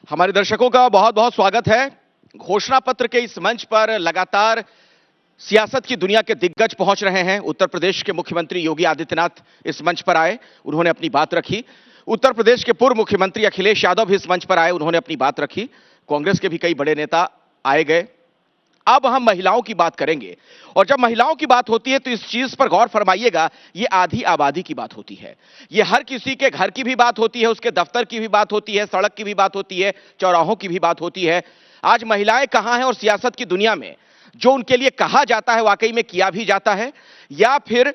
हमारे दर्शकों का बहुत बहुत स्वागत है। घोषणा पत्र के इस मंच पर लगातार सियासत की दुनिया के दिग्गज पहुंच रहे हैं। उत्तर प्रदेश के मुख्यमंत्री योगी आदित्यनाथ इस मंच पर आए, उन्होंने अपनी बात रखी। उत्तर प्रदेश के पूर्व मुख्यमंत्री अखिलेश यादव भी इस मंच पर आए, उन्होंने अपनी बात रखी। कांग्रेस के भी कई बड़े नेता आए गए। अब हम महिलाओं की बात करेंगे, और जब महिलाओं की बात होती है तो इस चीज पर गौर फरमाइएगा, ये आधी आबादी की बात होती है। ये हर किसी के घर की भी बात होती है, उसके दफ्तर की भी बात होती है, सड़क की भी बात होती है, चौराहों की भी बात होती है। आज महिलाएं कहां हैं और सियासत की दुनिया में जो उनके लिए कहा जाता है वाकई में किया भी जाता है, या फिर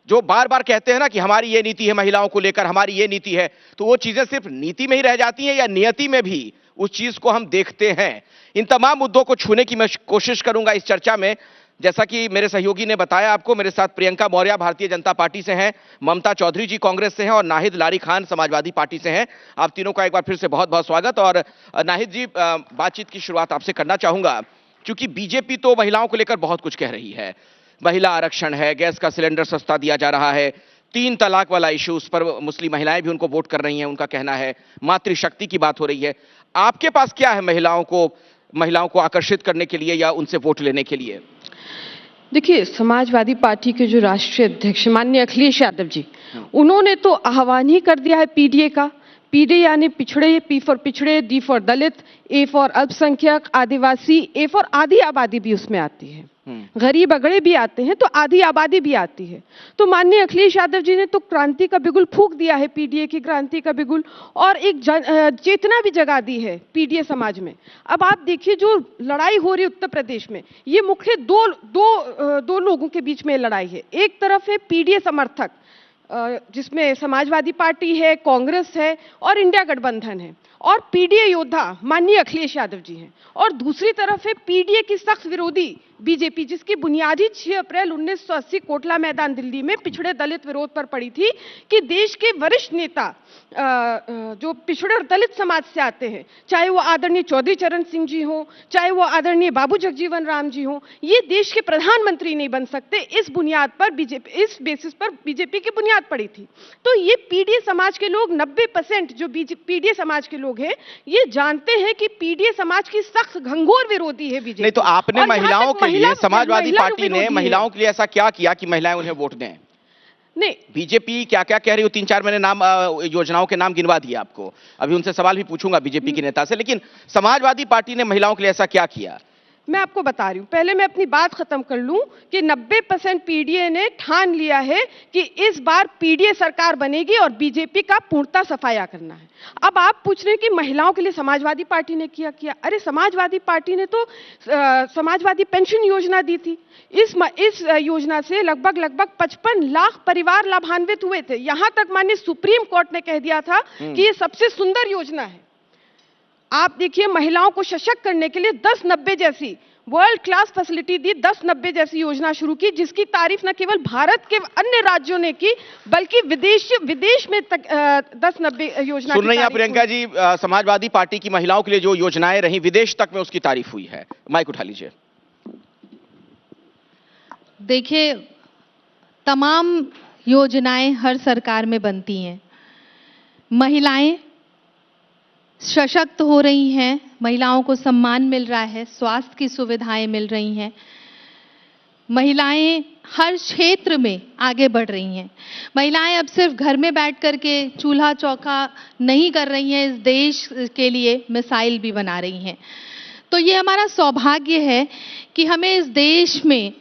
जो बार बार कहते हैं ना कि हमारी ये नीति है महिलाओं को लेकर, हमारी ये नीति है, तो वो चीजें सिर्फ नीति में ही रह जाती हैं या नियति में भी उस चीज को हम देखते हैं। इन तमाम मुद्दों को छूने की मैं कोशिश करूंगा इस चर्चा में। जैसा कि मेरे सहयोगी ने बताया आपको, मेरे साथ प्रियंका मौर्य भारतीय जनता पार्टी से हैं, ममता चौधरी जी कांग्रेस से हैं और नाहिद लारी खान समाजवादी पार्टी से हैं। आप तीनों का एक बार फिर से बहुत बहुत स्वागत। और नाहिद जी, बातचीत की शुरुआत आपसे करना चाहूंगा, क्योंकि बीजेपी तो महिलाओं को लेकर बहुत कुछ कह रही है। महिला आरक्षण है, गैस का सिलेंडर सस्ता दिया जा रहा है, 3 तलाक वाला इशू, उस पर मुस्लिम महिलाएं भी उनको वोट कर रही हैं, उनका कहना है। मातृशक्ति की बात हो रही है। आपके पास क्या है महिलाओं को आकर्षित करने के लिए या उनसे वोट लेने के लिए? देखिए, समाजवादी पार्टी के जो राष्ट्रीय अध्यक्ष माननीय अखिलेश यादव जी, उन्होंने तो आह्वान ही कर दिया है पीडीए का। पीडीए यानी पिछड़े, पी फॉर पिछड़े, D for Dalit, A for अल्पसंख्यक, आदिवासी, ए फॉर आधी आबादी भी उसमें आती है। गरीब अगड़े भी आते हैं तो आधी आबादी भी आती है। तो माननीय अखिलेश यादव जी ने तो क्रांति का बिगुल फूंक दिया है, पीडीए की क्रांति का बिगुल, और एक चेतना भी जगा दी है पीडीए समाज में। अब आप देखिए, जो लड़ाई हो रही है उत्तर प्रदेश में, ये मुख्य दो लोगों के बीच में लड़ाई है। एक तरफ है पीडीए समर्थक, जिसमें समाजवादी पार्टी है, कांग्रेस है और इंडिया गठबंधन है, और पीडीए योद्धा माननीय अखिलेश यादव जी हैं। और दूसरी तरफ है पीडीए की सख्त विरोधी बीजेपी, जिसकी बुनियादी 6 अप्रैल 1980 कोटला मैदान दिल्ली में पिछड़े दलित विरोध पर पड़ी थी कि देश के वरिष्ठ नेता जो पिछड़े और दलित समाज से आते हैं, चाहे वो आदरणीय चौधरी चरण सिंह जी हो, चाहे वो आदरणीय बाबू जगजीवन राम जी हो, ये देश के प्रधानमंत्री नहीं बन सकते। इस बुनियाद पर बीजेपी, इस बेसिस पर बीजेपी की बुनियाद पड़ी थी। तो ये पीडीए समाज के लोग, 90% जो पीडीए समाज के लोग हैं, ये जानते हैं कि पीडीए समाज की सख्त घंघोर विरोधी है बीजेपी। नहीं तो आपने महिलाओं के लिए, समाजवादी पार्टी ने महिलाओं के लिए ऐसा क्या किया कि महिलाएं उन्हें वोट दें? नहीं, बीजेपी क्या क्या कह रही हो? 3-4 मैंने नाम, योजनाओं के नाम गिनवा दिए आपको, अभी उनसे सवाल भी पूछूंगा बीजेपी के नेता से, लेकिन समाजवादी पार्टी ने महिलाओं के लिए ऐसा क्या किया? मैं आपको बता रही हूं, पहले मैं अपनी बात खत्म कर लूं कि 90% पीडीए ने ठान लिया है कि इस बार पीडीए सरकार बनेगी और बीजेपी का पूर्णतः सफाया करना है। अब आप पूछ रहे हैं कि महिलाओं के लिए समाजवादी पार्टी ने किया। अरे, समाजवादी पार्टी ने तो समाजवादी पेंशन योजना दी थी। इस योजना से लगभग 55 लाख परिवार लाभान्वित हुए थे। यहां तक माननीय सुप्रीम कोर्ट ने कह दिया था कि ये सबसे सुंदर योजना है। आप देखिए, महिलाओं को सशक्त करने के लिए 10-90 जैसी वर्ल्ड क्लास फैसिलिटी दी, 10-90 जैसी योजना शुरू की, जिसकी तारीफ न केवल भारत के अन्य राज्यों ने की, बल्कि विदेश में तक 10-90 योजना सुन रही हैं प्रियंका जी, समाजवादी पार्टी की महिलाओं के लिए जो योजनाएं रही, विदेश तक में उसकी तारीफ हुई है। माइक उठा लीजिए। देखिए, तमाम योजनाएं हर सरकार में बनती हैं। महिलाएं सशक्त हो रही हैं, महिलाओं को सम्मान मिल रहा है, स्वास्थ्य की सुविधाएं मिल रही हैं, महिलाएं हर क्षेत्र में आगे बढ़ रही हैं। महिलाएं अब सिर्फ घर में बैठ कर के चूल्हा चौका नहीं कर रही हैं, इस देश के लिए मिसाइल भी बना रही हैं। तो ये हमारा सौभाग्य है कि हमें इस देश में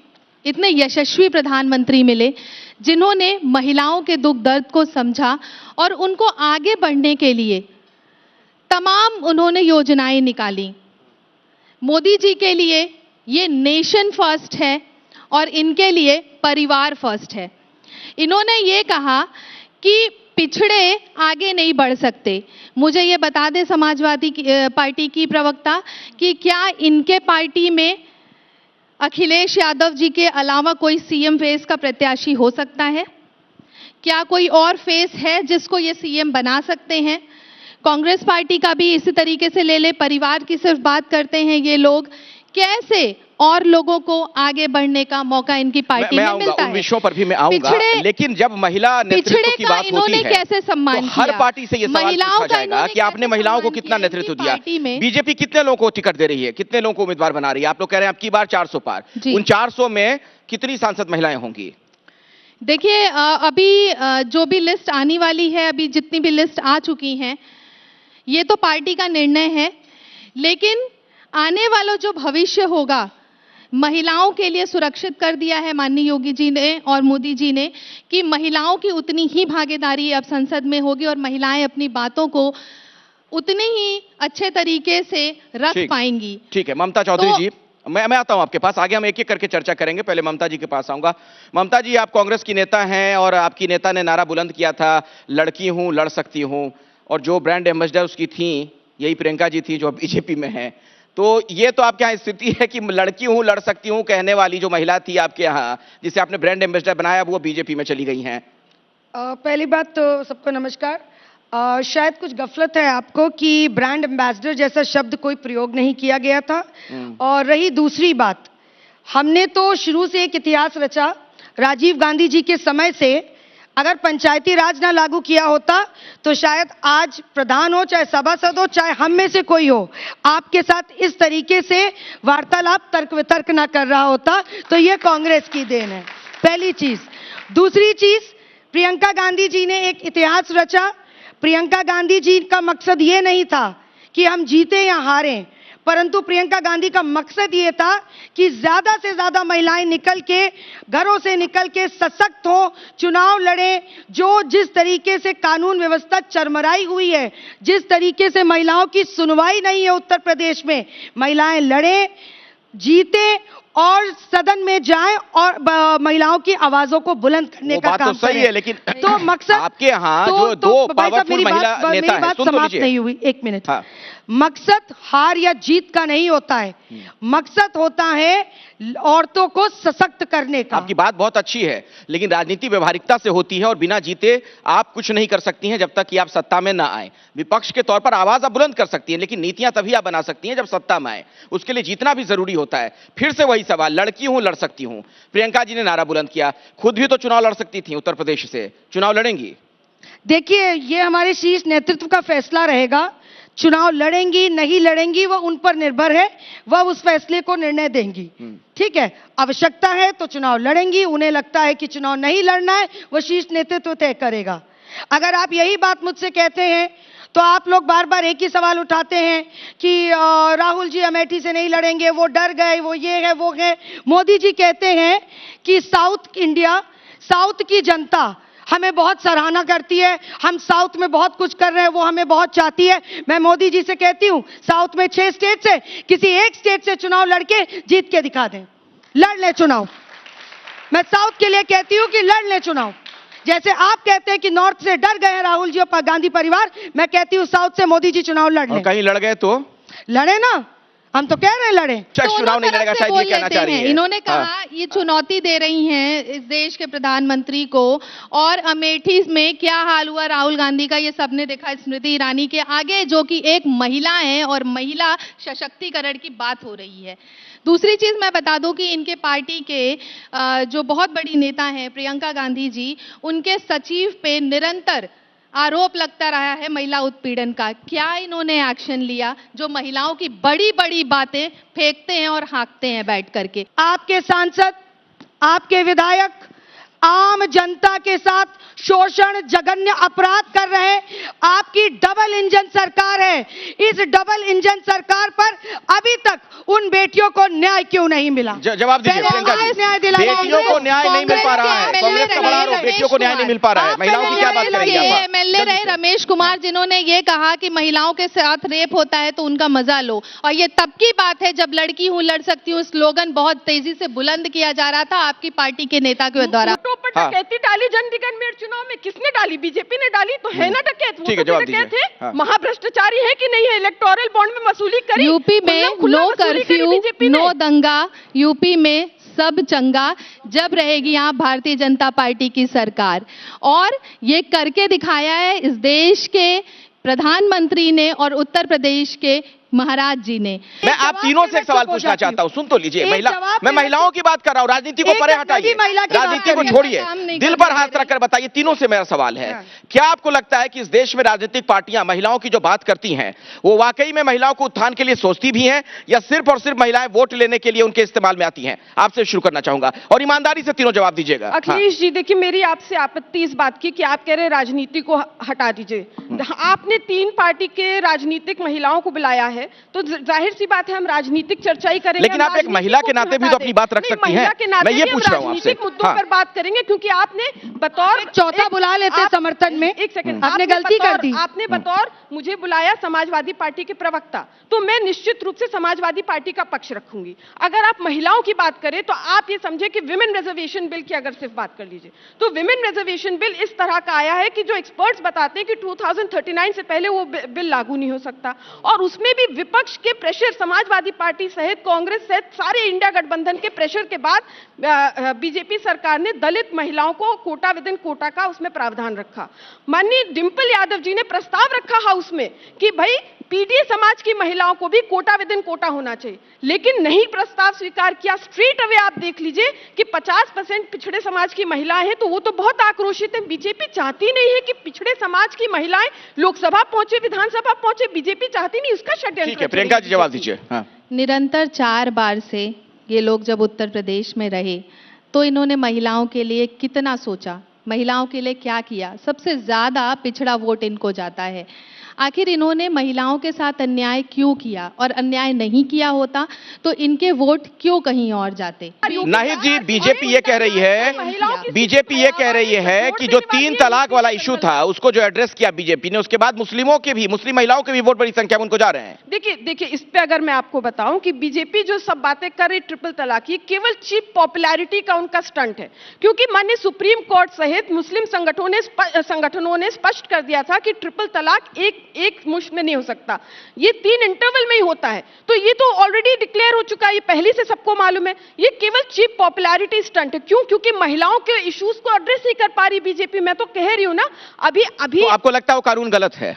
इतने यशस्वी प्रधानमंत्री मिले, जिन्होंने महिलाओं के दुख दर्द को समझा और उनको आगे बढ़ने के लिए तमाम उन्होंने योजनाएं निकाली। मोदी जी के लिए ये नेशन फर्स्ट है और इनके लिए परिवार फर्स्ट है। इन्होंने ये कहा कि पिछड़े आगे नहीं बढ़ सकते। मुझे ये बता दें समाजवादी पार्टी की प्रवक्ता कि क्या इनके पार्टी में अखिलेश यादव जी के अलावा कोई सीएम फेस का प्रत्याशी हो सकता है? क्या कोई और फेस है जिसको ये सीएम बना सकते हैं? कांग्रेस पार्टी का भी इसी तरीके से ले ले, परिवार की सिर्फ बात करते हैं ये लोग कैसे और लोगों को आगे बढ़ने का मौका इनकी पार्टी मैं में आऊंगा, मिलता उन है। विषयों पर भी मैं आऊंगा, पिछड़े- लेकिन जब महिला नेतृत्व पिछड़े की का बात होती इन्होंने है कैसे सम्मान तो हर किया? पार्टी से ये सवाल महिलाओं पूछा का जाएगा इन्होंने कि आपने कैसे महिलाओं को सम्मान कितना किया नेतृत्व इनकी दिया। पार्टी में? बीजेपी कितने लोगों को टिकट दे रही है, कितने लोगों को उम्मीदवार बना रही है? आप लोग कह रहे हैं अब की बार 400 पार, जी। उन 400 में कितनी सांसद महिलाएं होंगी? देखिए अभी जो भी लिस्ट आने वाली है, अभी जितनी भी लिस्ट आ चुकी हैं, ये तो पार्टी का निर्णय है, लेकिन आने वाला जो भविष्य होगा महिलाओं के लिए सुरक्षित कर दिया है माननीय योगी जी ने और मोदी जी ने कि महिलाओं की उतनी ही भागीदारी अब संसद में होगी और महिलाएं अपनी बातों को उतने ही अच्छे तरीके से रख ठीक। पाएंगी। ठीक है ममता चौधरी तो- जी, मैं आता हूं आपके पास, आगे हम एक एक करके चर्चा करेंगे, पहले ममता जी के पास आऊंगा। ममता जी, आप कांग्रेस की नेता हैं और आपकी नेता ने नारा बुलंद किया था, लड़की हूं लड़ सकती हूं, और जो ब्रांड एम्बेसडर उसकी थी यही प्रियंका जी थी जो बीजेपी में है। तो ये तो आपके यहाँ स्थिति है कि लड़की हूं लड़ सकती हूं कहने वाली जो महिला थी आपके यहाँ, जिसे आपने ब्रांड एम्बेसडर बनाया, वो बीजेपी में चली गई हैं। पहली बात तो सबको नमस्कार। शायद कुछ गफलत है आपको कि ब्रांड एम्बेसडर जैसा शब्द कोई प्रयोग नहीं किया गया था। और रही दूसरी बात, हमने तो शुरू से एक इतिहास रचा। राजीव गांधी जी के समय से अगर पंचायती राज ना लागू किया होता तो शायद आज प्रधान हो, चाहे सभासद हो, चाहे हम में से कोई हो, आपके साथ इस तरीके से वार्तालाप तर्क वितर्क ना कर रहा होता। तो ये कांग्रेस की देन है, पहली चीज। दूसरी चीज, प्रियंका गांधी जी ने एक इतिहास रचा। प्रियंका गांधी जी का मकसद ये नहीं था कि हम जीते या हारें, परंतु प्रियंका गांधी का मकसद ये था कि ज्यादा से ज्यादा महिलाएं निकल के, घरों से निकल के सशक्त हो, चुनाव लड़े। जो जिस तरीके से कानून व्यवस्था चरमराई हुई है, जिस तरीके से महिलाओं की सुनवाई नहीं है उत्तर प्रदेश में, महिलाएं लड़े, जीते और सदन में जाएं और महिलाओं की आवाजों को बुलंद करने वो का बात काम तो सही करें। है, लेकिन तो मकसद आपके यहाँ जो तो दो भाई साहब, पावरफुल मेरी महिला बात- नेता मेरी हैं, बात सुन तो समाप्त लीजिए। नहीं हुई, एक मिनट। हाँ। मकसद हार या जीत का नहीं होता है, मकसद होता है औरतों को सशक्त करने का। आपकी बात बहुत अच्छी है, लेकिन राजनीति व्यवहारिकता से होती है और बिना जीते आप कुछ नहीं कर सकती हैं जब तक कि आप सत्ता में ना आए। विपक्ष के तौर पर आवाज आप बुलंद कर सकती हैं, लेकिन नीतियां तभी आप बना सकती हैं जब सत्ता में आए, उसके लिए जीतना भी जरूरी होता है। फिर से वही सवाल, लड़की हूं लड़ सकती हूं, प्रियंका जी ने नारा बुलंद किया, खुद भी तो चुनाव लड़ सकती थी उत्तर प्रदेश से, चुनाव लड़ेंगी? देखिए, ये हमारे शीर्ष नेतृत्व का फैसला रहेगा। चुनाव लड़ेंगी नहीं लड़ेंगी वो उन पर निर्भर है, वह उस फैसले को निर्णय देंगी। ठीक है, आवश्यकता है तो चुनाव लड़ेंगी, उन्हें लगता है कि चुनाव नहीं लड़ना है, वो शीर्ष नेतृत्व तय करेगा। अगर आप यही बात मुझसे कहते हैं तो आप लोग बार बार एक ही सवाल उठाते हैं कि राहुल जी अमेठी से नहीं लड़ेंगे, वो डर गए, वो ये है वो है। मोदी जी कहते हैं कि साउथ इंडिया, साउथ की जनता हमें बहुत सराहना करती है, हम साउथ में बहुत कुछ कर रहे हैं, वो हमें बहुत चाहती है। मैं मोदी जी से कहती हूं, साउथ में 6 स्टेट से किसी एक स्टेट से चुनाव लड़के जीत के दिखा दें, लड़ ले चुनाव। मैं साउथ के लिए कहती हूं कि लड़ ले चुनाव। जैसे आप कहते हैं कि नॉर्थ से डर गए हैं राहुल जी और गांधी परिवार, मैं कहती हूं साउथ से मोदी जी चुनाव लड़ और लें। कहीं लड़ गए तो लड़े ना, हम तो कह रहे हैं लड़े। चुनाव नहीं लड़ेगा, शायद ये कहना चाह रही है। इन्होंने कहा हाँ। ये चुनौती दे रही हैं इस देश के प्रधानमंत्री को, और अमेठी में क्या हाल हुआ राहुल गांधी का ये सबने देखा, स्मृति ईरानी के आगे, जो कि एक महिला है और महिला सशक्तिकरण की बात हो रही है। दूसरी चीज मैं बता दूं कि इनके पार्टी के जो बहुत बड़ी नेता हैं प्रियंका गांधी जी, उनके सचिव पे निरंतर आरोप लगता रहा है महिला उत्पीड़न का। क्या इन्होंने एक्शन लिया? जो महिलाओं की बड़ी बड़ी बातें फेंकते हैं और हाँकते हैं बैठ करके। आपके सांसद, आपके विधायक आम जनता के साथ शोषण, जघन्य अपराध कर रहे हैं। आपकी डबल इंजन सरकार है। इस डबल इंजन सरकार पर अभी तक उन बेटियों को न्याय क्यों नहीं मिला? जवाब दीजिए पहले प्रियंका कांग्रेस जी। न्याय दिलाएगी। बेटियों को न्याय नहीं मिल पा रहा है, कांग्रेस का बड़ा आरोप, बेटियों को न्याय नहीं मिल पा रहा है। महिलाओं की क्या बात करेंगे आप? एमएलए रहे रमेश कुमार, जिन्होंने ये कहा कि महिलाओं के साथ रेप होता है तो उनका मजा लो, और ये तब की बात है जब लड़की हूं लड़ सकती हूं स्लोगन बहुत तेजी से बुलंद किया जा रहा था आपकी पार्टी के नेता के द्वारा। हाँ। डकैती डाली चंडीगढ़ में चुनाव में, किसने डाली? बीजेपी ने डाली, तो है ना डकैत। वो ठीक है, तो जवाब डकैत दीजिए। है। हाँ। महाभ्रष्टाचारी है कि नहीं है? इलेक्टोरल बॉन्ड में वसूली करी, यूपी में खुला नो वसूली करी कर्फ्यू, बीजेपी ने। नो दंगा, यूपी में सब चंगा जब रहेगी यहाँ भारतीय जनता पार्टी की सरकार। और ये करके दिखाया है इस देश के प्रधानमंत्री ने और उत्तर प्रदेश के महाराज जी ने। मैं आप तीनों से एक सवाल पूछना चाहता हूं, सुन तो लीजिए। मैं महिलाओं की बात कर रहा हूं, राजनीति को परे हटाइए, राजनीति को छोड़िए, दिल पर हाथ रखकर बताइए। तीनों से मेरा सवाल है, क्या आपको लगता है कि इस देश में राजनीतिक पार्टियां महिलाओं की जो बात करती हैं वो वाकई में महिलाओं को उत्थान के लिए सोचती भी हैं, या सिर्फ और सिर्फ महिलाएं वोट लेने के लिए उनके इस्तेमाल में आती हैं? आपसे शुरू करना चाहूंगा और ईमानदारी से तीनों जवाब दीजिएगा। अखिलेश जी, देखिए मेरी आपसे आपत्ति इस बात की कि आप कह रहे हैं राजनीति को हटा दीजिए। आपने 3 पार्टी के राजनीतिक महिलाओं को बुलाया है, तो जाहिर सी बात है हम राजनीतिक चर्चा ही करेंगे। लेकिन आप एक महिला के नाते भी तो अपनी बात रख सकती हैं। मैं ये पूछ रहा हूं आपसे, मुद्दों पर बात करेंगे, क्योंकि आपने बतौर चौथा बुला लेते समर्थन में। एक सेकंड, आपने गलती कर दी। आपने बतौर मुझे बुलाया समाजवादी पार्टी के प्रवक्ता, तो मैं निश्चित रूप से समाजवादी पार्टी का पक्ष रखूंगी। अगर आप महिलाओं की बात करें तो आप ये समझे कि विमेन रिजर्वेशन बिल की अगर सिर्फ बात कर लीजिए, तो विमेन रिजर्वेशन बिल इस तरह का आया है कि जो एक्सपर्ट्स बताते हैं कि 2039 से पहले वो बिल लागू नहीं हो सकता, और उसमें भी विपक्ष के प्रेशर, समाजवादी पार्टी सहित कांग्रेस सहित सारे इंडिया गठबंधन के प्रेशर के बाद बीजेपी सरकार ने दलित महिलाओं को कोटा विद इन कोटा का उसमें प्रावधान रखा। माननीय डिंपल यादव जी ने प्रस्ताव रखा हाउस में कि भाई पीडीए समाज की महिलाओं को भी कोटा विद इन कोटा होना चाहिए, लेकिन नहीं प्रस्ताव स्वीकार किया। स्ट्रेट अवे आप देख लीजिए कि 50% पिछड़े समाज की महिलाएं हैं, तो वो तो बहुत आक्रोशित है। बीजेपी चाहती नहीं है कि पिछड़े समाज की महिलाएं लोकसभा पहुंचे, विधानसभा पहुंचे, बीजेपी चाहती नहीं, उसका षड्यंत्र। ठीक है, प्रियंका जी जवाब दीजिए। निरंतर 4 बार से ये लोग जब उत्तर प्रदेश में रहे तो इन्होंने महिलाओं के लिए कितना सोचा, महिलाओं के लिए क्या किया? सबसे ज्यादा पिछड़ा वोट इनको जाता है। आखिर इन्होंने महिलाओं के साथ अन्याय क्यों किया, और अन्याय नहीं किया होता तो इनके वोट क्यों कहीं और जाते? नहीं जी, बीजेपी ये कह रही है, बीजेपी ये कह रही है कि जो 3 तलाक वाला इशू था उसको जो एड्रेस किया बीजेपी ने, उसके बाद मुस्लिमों के भी, मुस्लिम महिलाओं के भी वोट बड़ी संख्या में उनको जा रहे हैं। देखिए इस पे अगर मैं आपको बताऊं कि बीजेपी जो सब बातें कर रही ट्रिपल तलाक की, केवल चीप पॉपुलैरिटी का उनका स्टंट है, क्योंकि माननीय सुप्रीम कोर्ट सहित मुस्लिम संगठनों ने स्पष्ट कर दिया था कि ट्रिपल तलाक एक मुश्त में नहीं हो सकता, ये 3 इंटरवल में ही होता है। तो ये तो ऑलरेडी डिक्लेयर हो चुका है, ये पहले से सबको मालूम है। ये केवल चीप पॉपुलैरिटी स्टंट है। क्यों? क्योंकि महिलाओं के इश्यूज को एड्रेस नहीं कर पा रही बीजेपी। मैं तो कह रही हूं ना, अभी तो आपको लगता है वो कानून गलत है?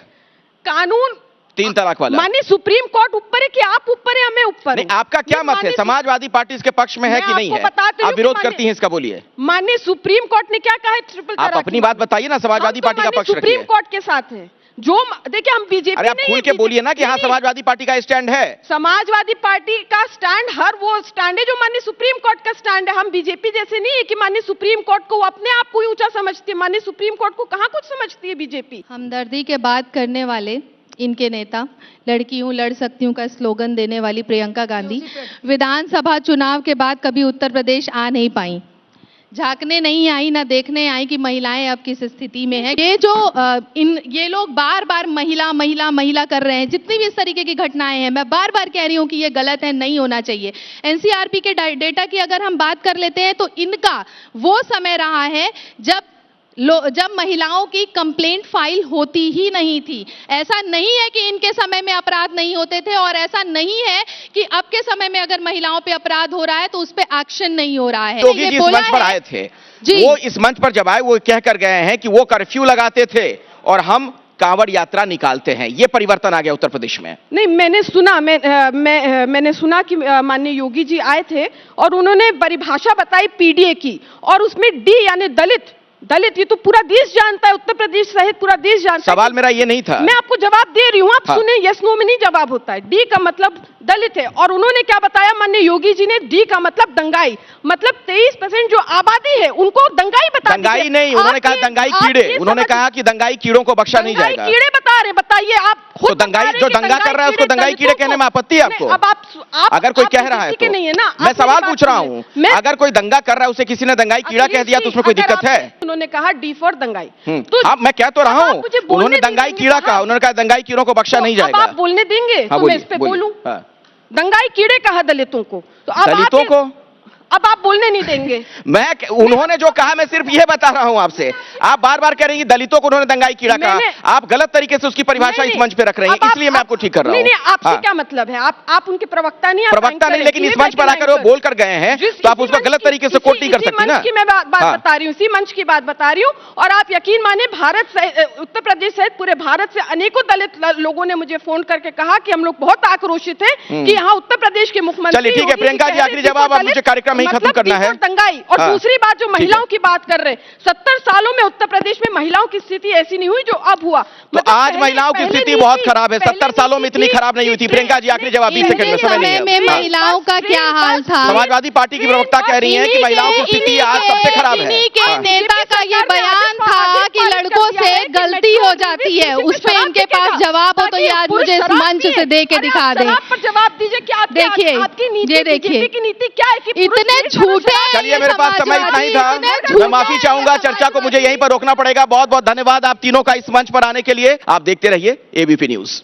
कानून 3 तलाक वाला, माननीय सुप्रीम कोर्ट ऊपर है कि आप ऊपर है, हमें ऊपर नहीं? आपका क्या मत है? समाजवादी पार्टी इसके पक्ष में है कि नहीं है? आप विरोध करती हैं इसका, बोलिए। माननीय सुप्रीम कोर्ट ने क्या कहा है ट्रिपल तलाक? आप अपनी बात बताइए ना, समाजवादी पार्टी का पक्ष रखिए। सुप्रीम कोर्ट के साथ है जो, देखिए हम बीजेपी, अरे आप खुल के बोलिए ना कि हाँ समाजवादी पार्टी का स्टैंड है। समाजवादी पार्टी का स्टैंड हर वो स्टैंड है जो माननीय सुप्रीम कोर्ट का स्टैंड है। हम बीजेपी जैसे नहीं है कि माननीय सुप्रीम कोर्ट को अपने आप को ही ऊंचा समझती है। माननीय सुप्रीम कोर्ट को कहां कुछ समझती है बीजेपी। हमदर्दी के बात करने वाले इनके नेता, लड़की हूं लड़ सकती हूं का स्लोगन देने वाली प्रियंका गांधी विधानसभा चुनाव के बाद कभी उत्तर प्रदेश आ नहीं पाई, झांकने नहीं आई, ना देखने आई कि महिलाएं अब किस स्थिति में है। ये जो ये लोग बार बार महिला महिला महिला कर रहे हैं, जितनी भी इस तरीके की घटनाएं हैं, मैं बार बार कह रही हूं कि ये गलत है, नहीं होना चाहिए। एनसीआरपी के डेटा की अगर हम बात कर लेते हैं तो इनका वो समय रहा है जब महिलाओं की कंप्लेंट फाइल होती ही नहीं थी। ऐसा नहीं है कि इनके समय में अपराध नहीं होते थे, और ऐसा नहीं है कि अब के समय में अगर महिलाओं पे अपराध हो रहा है तो उस पे एक्शन नहीं हो रहा है। योगी जी इस मंच पर आए थे, वो इस मंच पर जब आए वो कहकर गए हैं कि वो कर्फ्यू लगाते थे और हम कांवड़ यात्रा निकालते हैं। ये परिवर्तन आ गया उत्तर प्रदेश में। नहीं, मैंने सुना, मैंने सुना कि माननीय योगी जी आए थे और उन्होंने परिभाषा बताई पीडीए की, और उसमें डी यानी दलित, ये तो पूरा देश जानता है, उत्तर प्रदेश सहित पूरा देश जानता है। सवाल मेरा ये नहीं था, मैं आपको जवाब दे रही हूं, आप सुने। यस नो में नहीं जवाब होता है। डी का मतलब दलित है, और उन्होंने क्या बताया माननीय योगी जी ने, डी का मतलब दंगाई, मतलब 23% जो आबादी है उनको दंगाई बता दीजिए। दंगाई नहीं, उन्होंने कहा दंगाई कीड़े, उन्होंने कहा कि दंगाई कीड़ों को बख्शा नहीं जाएगा। कीड़े बता रहे, बताइए आप खुद। तो दंगाई जो दंगा कर रहा है उसको दंगाई कीड़े कहने में आपत्ति है आपको? अब आप अगर कोई कह रहा है तो नहीं है ना, मैं सवाल पूछ रहा हूं, अगर कोई दंगा कर रहा है उसे किसी ने दंगाई कीड़ा कह दिया तो उसमें कोई दिक्कत है? उन्होंने कहा डी फॉर दंगाई, तो हाँ मैं कह तो रहा हूं, उन्होंने दंगाई कीड़ा कहा, उन्होंने कहा दंगाई कीड़ों को बख्शा नहीं जाएगा। आप बोलने देंगे तो मैं इस पे बोलूं? दंगाई कीड़े कहा दलितों को, तो अब दलितों को अब आप बोलने नहीं देंगे। उन्होंने जो कहा मैं सिर्फ यह बता रहा हूं आपसे। आप बार बार कह रही हैं दलितों को उन्होंने दंगाई कीड़ा कहा। आप गलत तरीके से उसकी परिभाषा इस मंच पे रख रही हैं, इसलिए मैं आपको ठीक कर रहा हूं। नहीं, आपसे क्या मतलब है? आप उनके प्रवक्ता नहीं, प्रवक्ता नहीं, लेकिन इस मंच पर आकर वो बोल कर गए हैं, तो आप उसको गलत तरीके से कोट नहीं कर सकती ना। मैं बात बता रही हूँ, इसी मंच की बात बता रही हूँ। और आप यकीन माने, उत्तर प्रदेश सहित पूरे भारत से अनेकों दलित लोगों ने मुझे फोन करके कहा कि हम लोग बहुत आक्रोशित हैं कि यहाँ उत्तर प्रदेश के मुख्यमंत्री। चलिए ठीक है प्रियंका जी, आखिरी जवाब, अब मुझे कार्यक्रम ही खत्म करना है। दंगाई। और दूसरी बात, जो महिलाओं की बात कर रहे, 70 सालों में उत्तर प्रदेश में महिलाओं की स्थिति ऐसी नहीं हुई जो अब हुआ। तो आज महिलाओं की स्थिति बहुत खराब है, 70 सालों में इतनी खराब नहीं हुई थी। प्रियंका जी आखिरी जवाब 20 सेकंड में, समय नहीं है। में महिलाओं का क्या हाल था? समाजवादी पार्टी की प्रवक्ता कह रही हैं कि महिलाओं की स्थिति आज सबसे खराब है। इन्हीं के नेता का ये बयान था कि लड़कों से गलती हो जाती है, उस पे इनके पास जवाब हो तो ये आज मुझे इस मंच से दे के दिखा दें। जवाब दीजिए कि देखिए, ये देखिए की नीति क्या है कि इतने झूठे। चलिए मेरे पास समय इतना ही था, मैं माफी चाहूंगा, चर्चा को मुझे यहीं पर रोकना पड़ेगा। बहुत बहुत धन्यवाद आप तीनों का इस मंच पर आने के लिए। आप देखते रहिए एबीपी न्यूज।